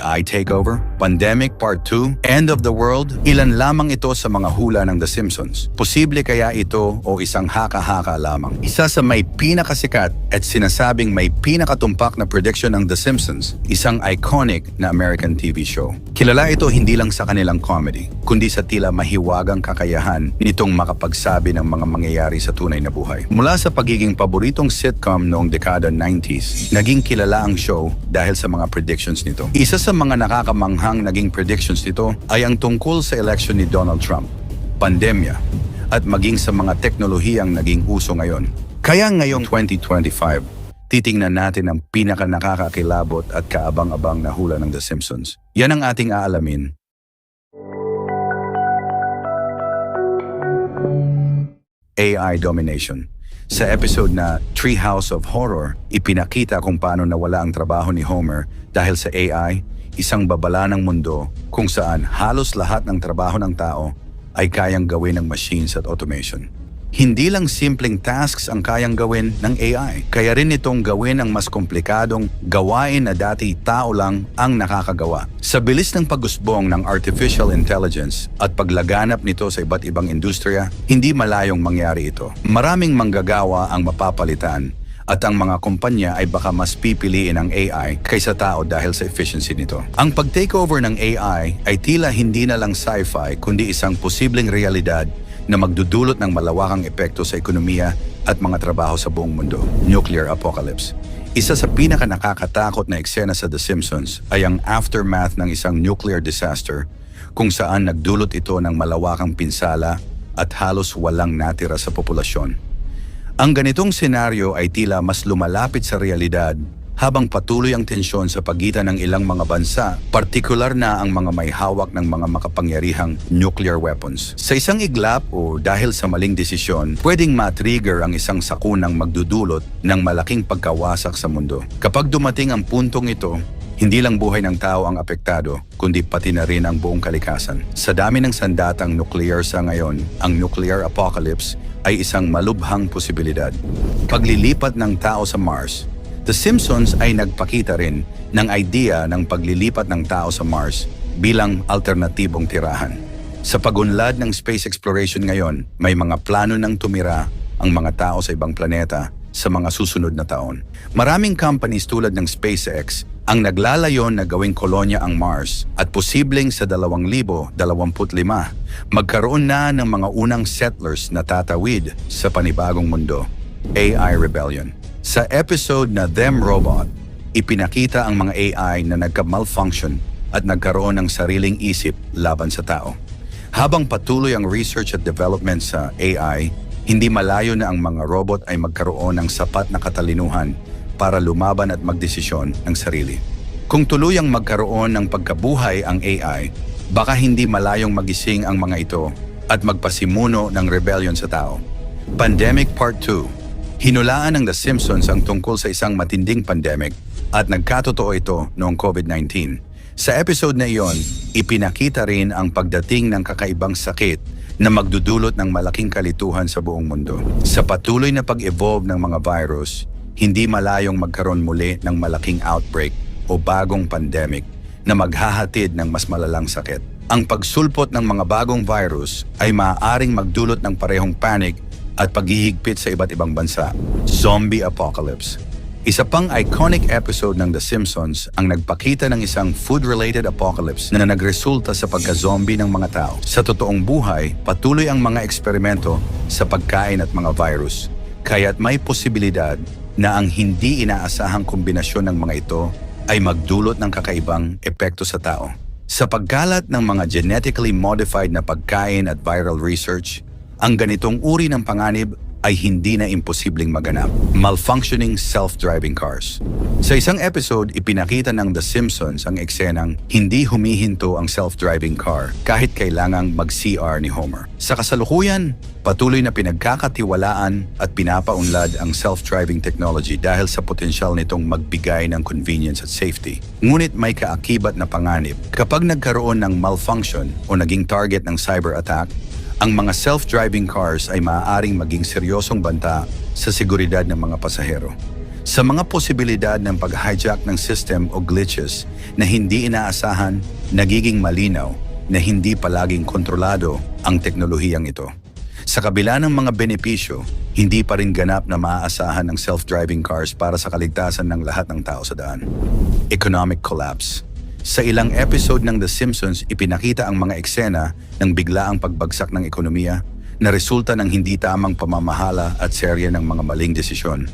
AI takeover, Pandemic Part 2, End of the World, ilan lamang ito sa mga hula ng The Simpsons. Posible kaya ito o isang haka-haka lamang? Isa sa may pinakasikat at sinasabing may pinakatumpak na prediction ng The Simpsons, isang iconic na American TV show. Kilala ito hindi lang sa kanilang comedy, kundi sa tila mahiwagang kakayahan nitong makapagsabi ng mga mangyayari sa tunay na buhay. Mula sa pagiging paboritong sitcom noong dekada 90s, naging kilala ang show dahil sa mga predictions nito. Isa sa mga nakakamanghang naging predictions nito ay ang tungkol sa election ni Donald Trump, pandemya, at maging sa mga teknolohiyang naging uso ngayon. Kaya ngayong 2025, titingnan natin ang pinaka-nakakakilabot at kaabang-abang na hula ng The Simpsons. Yan ang ating aalamin. AI domination. Sa episode na Treehouse of Horror, ipinakita kung paano nawala ang trabaho ni Homer dahil sa AI, isang babala ng mundo kung saan halos lahat ng trabaho ng tao ay kayang gawin ng machines at automation. Hindi lang simpleng tasks ang kayang gawin ng AI, kaya rin itong gawin ang mas komplikadong gawain na dati tao lang ang nakakagawa. Sa bilis ng pag-usbong ng artificial intelligence at paglaganap nito sa iba't ibang industriya, hindi malayong mangyari ito. Maraming manggagawa ang mapapalitan at ang mga kumpanya ay baka mas pipiliin ang AI kaysa tao dahil sa efficiency nito. Ang pag-takeover ng AI ay tila hindi na lang sci-fi kundi isang posibleng realidad na magdudulot ng malawakang epekto sa ekonomiya at mga trabaho sa buong mundo. Nuclear apocalypse. Isa sa pinaka-nakakatakot na eksena sa The Simpsons ay ang aftermath ng isang nuclear disaster kung saan nagdulot ito ng malawakang pinsala at halos walang natira sa populasyon. Ang ganitong senaryo ay tila mas lumalapit sa realidad habang patuloy ang tensyon sa pagitan ng ilang mga bansa, partikular na ang mga may hawak ng mga makapangyarihang nuclear weapons. Sa isang iglap o dahil sa maling desisyon, pwedeng ma-trigger ang isang sakunang magdudulot ng malaking pagkawasak sa mundo. Kapag dumating ang puntong ito, hindi lang buhay ng tao ang apektado, kundi pati na rin ang buong kalikasan. Sa dami ng sandatang nuclear sa ngayon, ang nuclear apocalypse ay isang malubhang posibilidad. Paglilipat ng tao sa Mars. The Simpsons ay nagpakita rin ng idea ng paglilipat ng tao sa Mars bilang alternatibong tirahan. Sa pagunlad ng space exploration ngayon, may mga plano ng tumira ang mga tao sa ibang planeta sa mga susunod na taon. Maraming companies tulad ng SpaceX ang naglalayon na gawing kolonya ang Mars at posibleng sa 2025 magkaroon na ng mga unang settlers na tatawid sa panibagong mundo. AI Rebellion. Sa episode na Them Robot, ipinakita ang mga AI na nagka-malfunction at nagkaroon ng sariling isip laban sa tao. Habang patuloy ang research at development sa AI, hindi malayo na ang mga robot ay magkaroon ng sapat na katalinuhan para lumaban at magdesisyon ng sarili. Kung tuluyang magkaroon ng pagkabuhay ang AI, baka hindi malayong magising ang mga ito at magpasimuno ng rebellion sa tao. Pandemic Part 2. Hinulaan ng The Simpsons ang tungkol sa isang matinding pandemic at nagkatotoo ito noong COVID-19. Sa episode na iyon, ipinakita rin ang pagdating ng kakaibang sakit na magdudulot ng malaking kalituhan sa buong mundo. Sa patuloy na pag-evolve ng mga virus, hindi malayong magkaroon muli ng malaking outbreak o bagong pandemic na maghahatid ng mas malalang sakit. Ang pagsulpot ng mga bagong virus ay maaaring magdulot ng parehong panic at paghihigpit sa iba't ibang bansa. Zombie Apocalypse. Isa pang iconic episode ng The Simpsons ang nagpakita ng isang food-related apocalypse na nagresulta sa pagka-zombie ng mga tao. Sa totoong buhay, patuloy ang mga eksperimento sa pagkain at mga virus. Kaya't may posibilidad na ang hindi inaasahang kombinasyon ng mga ito ay magdulot ng kakaibang epekto sa tao. Sa pagkalat ng mga genetically modified na pagkain at viral research, ang ganitong uri ng panganib ay hindi na imposibleng maganap. Malfunctioning self-driving cars. Sa isang episode, ipinakita ng The Simpsons ang eksenang hindi humihinto ang self-driving car kahit kailangang mag-CR ni Homer. Sa kasalukuyan, patuloy na pinagkakatiwalaan at pinapaunlad ang self-driving technology dahil sa potensyal nitong magbigay ng convenience at safety. Ngunit may kaakibat na panganib. Kapag nagkaroon ng malfunction o naging target ng cyber attack, ang mga self-driving cars ay maaaring maging seryosong banta sa seguridad ng mga pasahero. Sa mga posibilidad ng pag-hijack ng system o glitches na hindi inaasahan, nagiging malinaw na hindi palaging kontrolado ang teknolohiyang ito. Sa kabila ng mga benepisyo, hindi pa rin ganap na maaasahan ang self-driving cars para sa kaligtasan ng lahat ng tao sa daan. Economic collapse. Sa ilang episode ng The Simpsons, ipinakita ang mga eksena ng biglaang pagbagsak ng ekonomiya na resulta ng hindi tamang pamamahala at serye ng mga maling desisyon.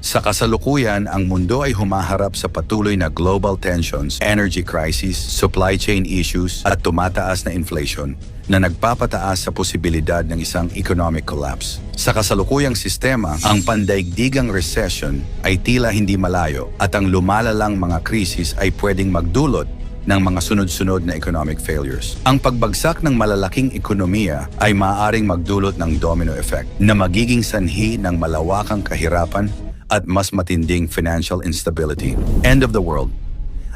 Sa kasalukuyan, ang mundo ay humaharap sa patuloy na global tensions, energy crisis, supply chain issues at tumataas na inflation na nagpapataas sa posibilidad ng isang economic collapse. Sa kasalukuyang sistema, ang pandaigdigang recession ay tila hindi malayo at ang lumalalang mga krisis ay pwedeng magdulot ng mga sunod-sunod na economic failures. Ang pagbagsak ng malalaking ekonomiya ay maaaring magdulot ng domino effect na magiging sanhi ng malawakang kahirapan at mas matinding financial instability. End of the world.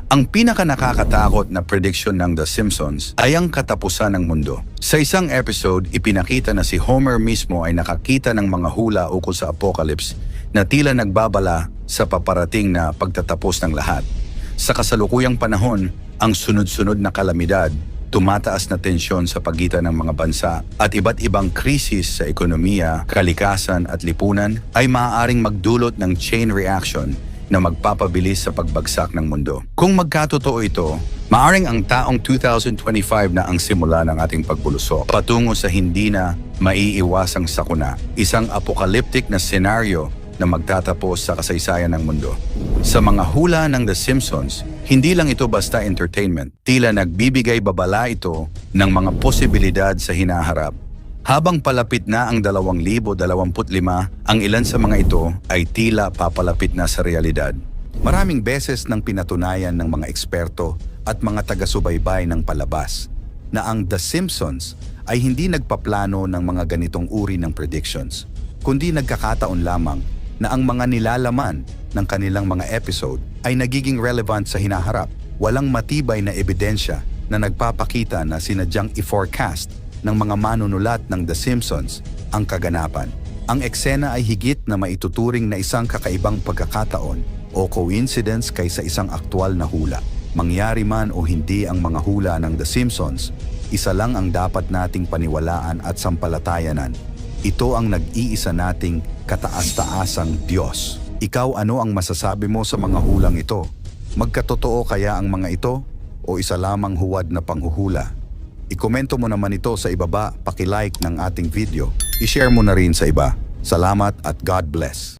Ang pinaka-nakakatakot na prediction ng The Simpsons ay ang katapusan ng mundo. Sa isang episode, ipinakita na si Homer mismo ay nakakita ng mga hula ukol sa apocalypse na tila nagbabala sa paparating na pagtatapos ng lahat. Sa kasalukuyang panahon, ang sunod-sunod na kalamidad, tumataas na tensyon sa pagitan ng mga bansa at iba't ibang krisis sa ekonomiya, kalikasan at lipunan ay maaaring magdulot ng chain reaction na magpapabilis sa pagbagsak ng mundo. Kung magkatotoo ito, maaaring ang taong 2025 na ang simula ng ating pagbulusok patungo sa hindi na maiiwasang sakuna, isang apocalyptic na senaryo na magtatapos sa kasaysayan ng mundo. Sa mga hula ng The Simpsons, hindi lang ito basta entertainment. Tila nagbibigay babala ito ng mga posibilidad sa hinaharap. Habang palapit na ang 2025, ang ilan sa mga ito ay tila papalapit na sa realidad. Maraming beses nang pinatunayan ng mga eksperto at mga taga-subaybay ng palabas na ang The Simpsons ay hindi nagpaplano ng mga ganitong uri ng predictions, kundi nagkakataon lamang na ang mga nilalaman ng kanilang mga episode ay nagiging relevant sa hinaharap. Walang matibay na ebidensya na nagpapakita na sinadyang i-forecast ng mga manunulat ng The Simpsons ang kaganapan. Ang eksena ay higit na maituturing na isang kakaibang pagkakataon o coincidence kaysa isang aktwal na hula. Mangyari man o hindi ang mga hula ng The Simpsons, isa lang ang dapat nating paniwalaan at sampalatayanan. Ito ang nag-iisa nating kataas-taasang Diyos. Ikaw, ano ang masasabi mo sa mga hulang ito? Magkatotoo kaya ang mga ito o isa lamang huwad na panghuhula? Ikomento mo naman ito sa ibaba, paki-like ng ating video. I-share mo na rin sa iba. Salamat at God bless.